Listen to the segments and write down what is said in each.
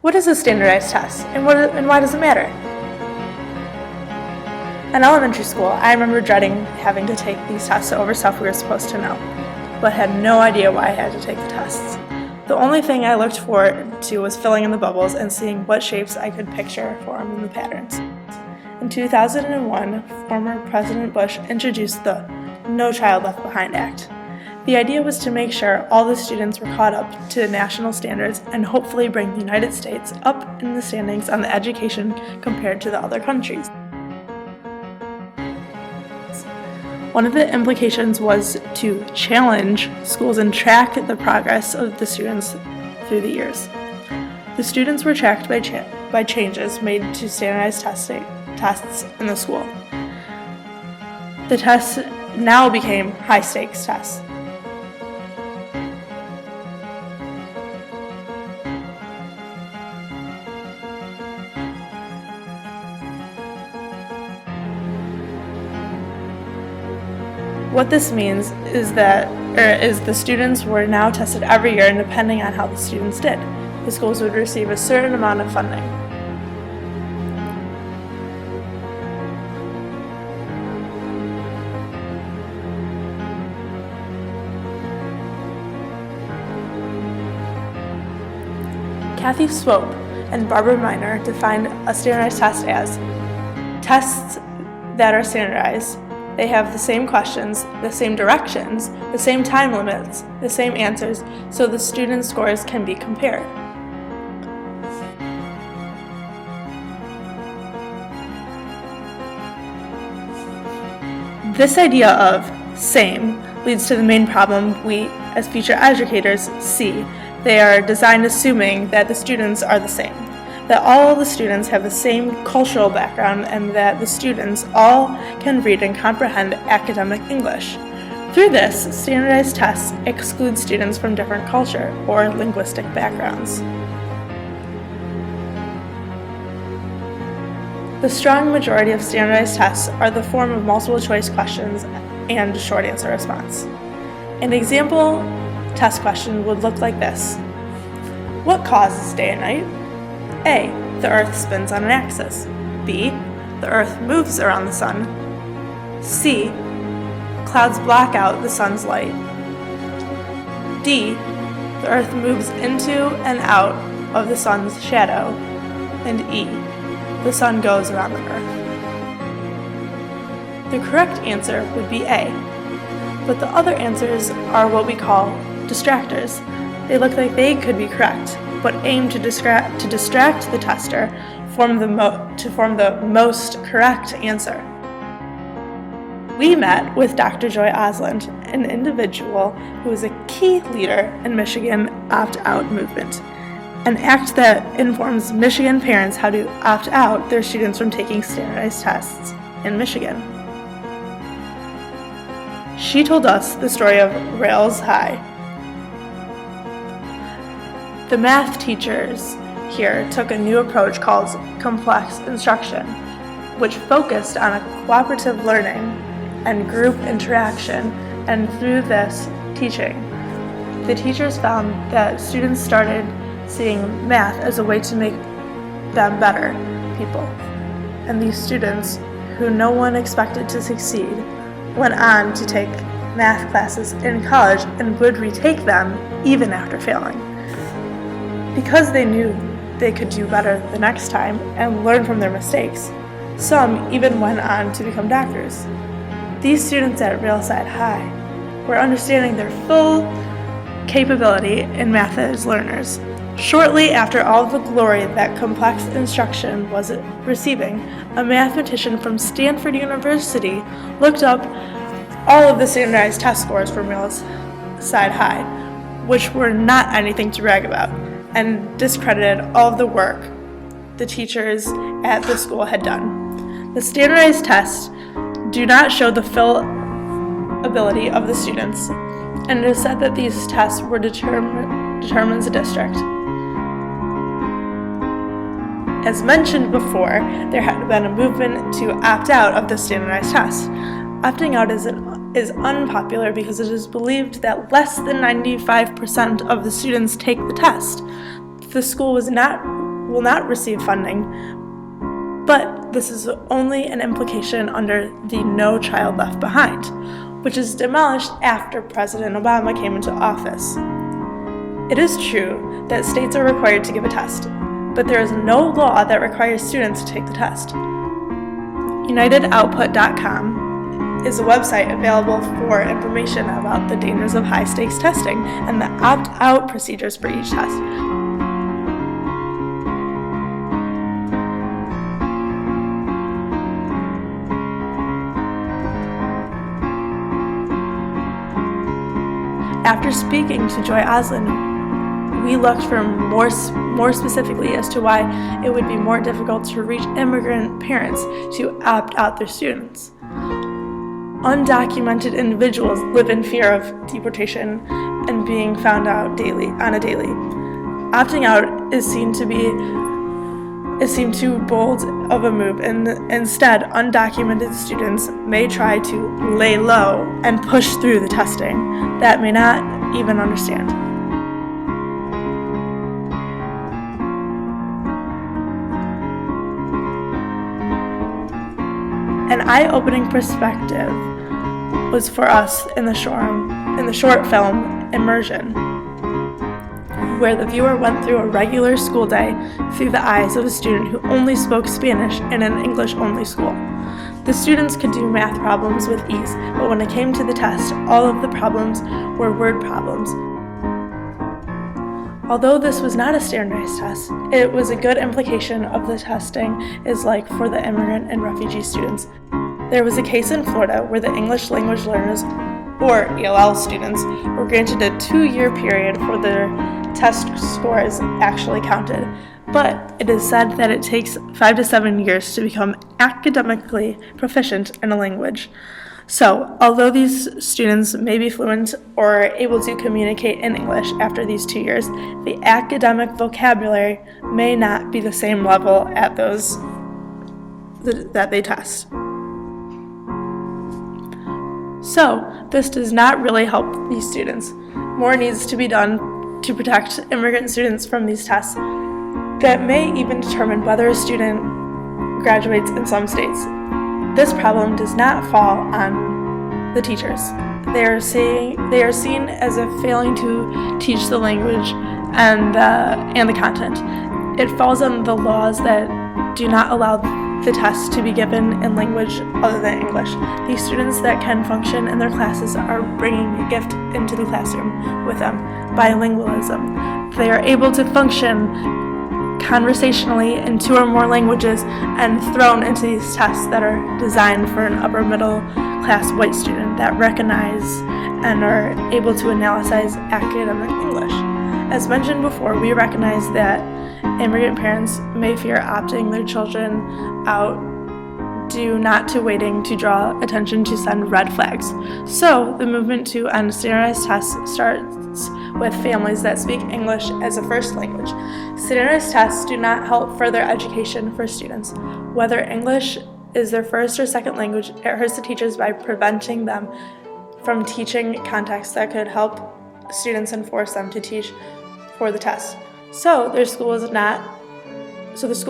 What is a standardized test, and why does it matter? In elementary school, I remember dreading having to take these tests over stuff we were supposed to know, but had no idea why I had to take the tests. The only thing I looked forward to was filling in the bubbles and seeing what shapes I could picture form in the patterns. In 2001, former President Bush introduced the No Child Left Behind Act. The idea was to make sure all the students were caught up to national standards and hopefully bring the United States up in the standings on the education compared to the other countries. One of the implications was to challenge schools and track the progress of the students through the years. The students were tracked by changes made to standardized tests in the school. The tests now became high-stakes tests. What this means is the students were now tested every year, and depending on how the students did, the schools would receive a certain amount of funding. Kathy Swope and Barbara Miner defined a standardized test as tests that are standardized. They have the same questions, the same directions, the same time limits, the same answers, so the students' scores can be compared. This idea of same leads to the main problem we, as future educators, see. They are designed assuming that the students are the same, that all the students have the same cultural background, and that the students all can read and comprehend academic English. Through this, standardized tests exclude students from different culture or linguistic backgrounds. The strong majority of standardized tests are the form of multiple choice questions and short answer response. An example test question would look like this. What causes day and night? A. The Earth spins on an axis. B. The Earth moves around the sun. C. Clouds block out the sun's light. D. The Earth moves into and out of the sun's shadow. And E. The sun goes around the Earth. The correct answer would be A, but the other answers are what we call distractors. They look like they could be correct, but aim to distract the tester to form the most correct answer. We met with Dr. Joy Osland, an individual who is a key leader in Michigan opt-out movement, an act that informs Michigan parents how to opt out their students from taking standardized tests in Michigan. She told us the story of Rails High. The math teachers here took a new approach called complex instruction, which focused on a cooperative learning and group interaction, and through this teaching, the teachers found that students started seeing math as a way to make them better people. And these students, who no one expected to succeed, went on to take math classes in college and would retake them even after failing. Because they knew they could do better the next time and learn from their mistakes, some even went on to become doctors. These students at Railside High were understanding their full capability in math as learners. Shortly after all the glory that complex instruction was receiving, a mathematician from Stanford University looked up all of the standardized test scores from Railside High, which were not anything to brag about, and discredited all of the work the teachers at the school had done. The standardized tests do not show the full ability of the students, and it is said that these tests were determines the district. As mentioned before, there had been a movement to opt out of the standardized test. Opting out is unpopular because it is believed that less than 95% of the students take the test. The school was not will not receive funding, but this is only an implication under the No Child Left Behind, which is demolished after President Obama came into office. It is true that states are required to give a test, but there is no law that requires students to take the test. UnitedOutput.com is a website available for information about the dangers of high-stakes testing and the opt-out procedures for each test. After speaking to Joy Oslin, we looked for more specifically as to why it would be more difficult to reach immigrant parents to opt out their students. Undocumented individuals live in fear of deportation and being found out on a daily. Opting out is seen too bold of a move, and instead, undocumented students may try to lay low and push through the testing that may not even understand. An eye-opening perspective was for us in the short film Immersion, where the viewer went through a regular school day through the eyes of a student who only spoke Spanish in an English-only school. The students could do math problems with ease, but when it came to the test, all of the problems were word problems. Although this was not a standardized test, it was a good implication of the testing is like for the immigrant and refugee students. There was a case in Florida where the English language learners, or ELL students, were granted a 2-year period for their test scores actually counted, but it is said that it takes 5 to 7 years to become academically proficient in a language. So, although these students may be fluent or able to communicate in English after these 2 years, the academic vocabulary may not be the same level at those that they test. So, this does not really help these students. More needs to be done to protect immigrant students from these tests that may even determine whether a student graduates in some states. This problem does not fall on the teachers. They are seen as if failing to teach the language and the content. It falls on the laws that do not allow the test to be given in language other than English. These students that can function in their classes are bringing a gift into the classroom with them, bilingualism. They are able to function conversationally in 2 or more languages and thrown into these tests that are designed for an upper middle class white student that recognize and are able to analyze academic English. As mentioned before, we recognize that immigrant parents may fear opting their children out due not to waiting to draw attention to send red flags. So the movement to end standardized tests starts with families that speak English as a first language. Standardized tests do not help further education for students. Whether English is their first or second language, it hurts the teachers by preventing them from teaching contexts that could help students and force them to teach for the test. So the school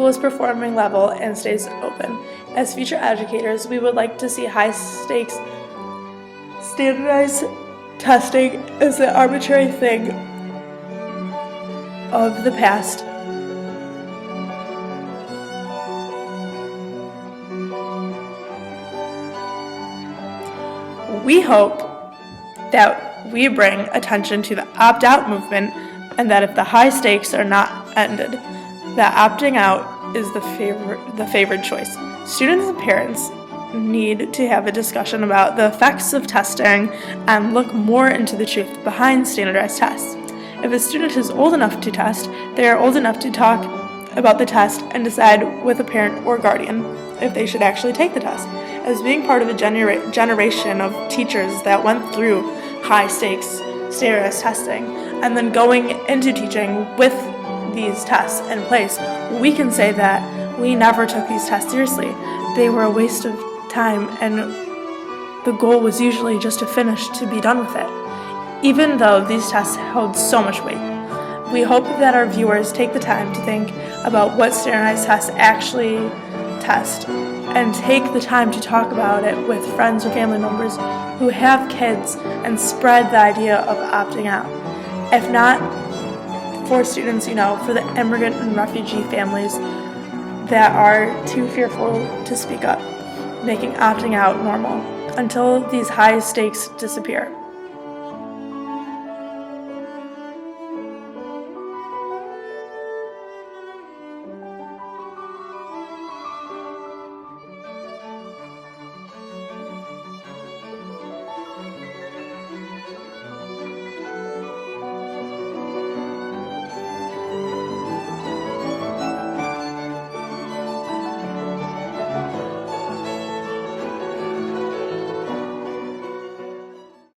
is performing level and stays open. As future educators, we would like to see high-stakes standardized testing as an arbitrary thing of the past. We hope that we bring attention to the opt-out movement, and that if the high stakes are not ended, that opting out is the favored choice. Students and parents need to have a discussion about the effects of testing and look more into the truth behind standardized tests. If a student is old enough to test, they are old enough to talk about the test and decide with a parent or guardian if they should actually take the test. As being part of a generation of teachers that went through high-stakes standardized testing and then going into teaching with these tests in place, we can say that we never took these tests seriously. They were a waste of time, and the goal was usually just to finish, to be done with it, even though these tests held so much weight. We hope that our viewers take the time to think about what standardized tests actually test and take the time to talk about it with friends or family members who have kids and spread the idea of opting out. If not for students, for the immigrant and refugee families that are too fearful to speak up, making opting out normal until these high stakes disappear.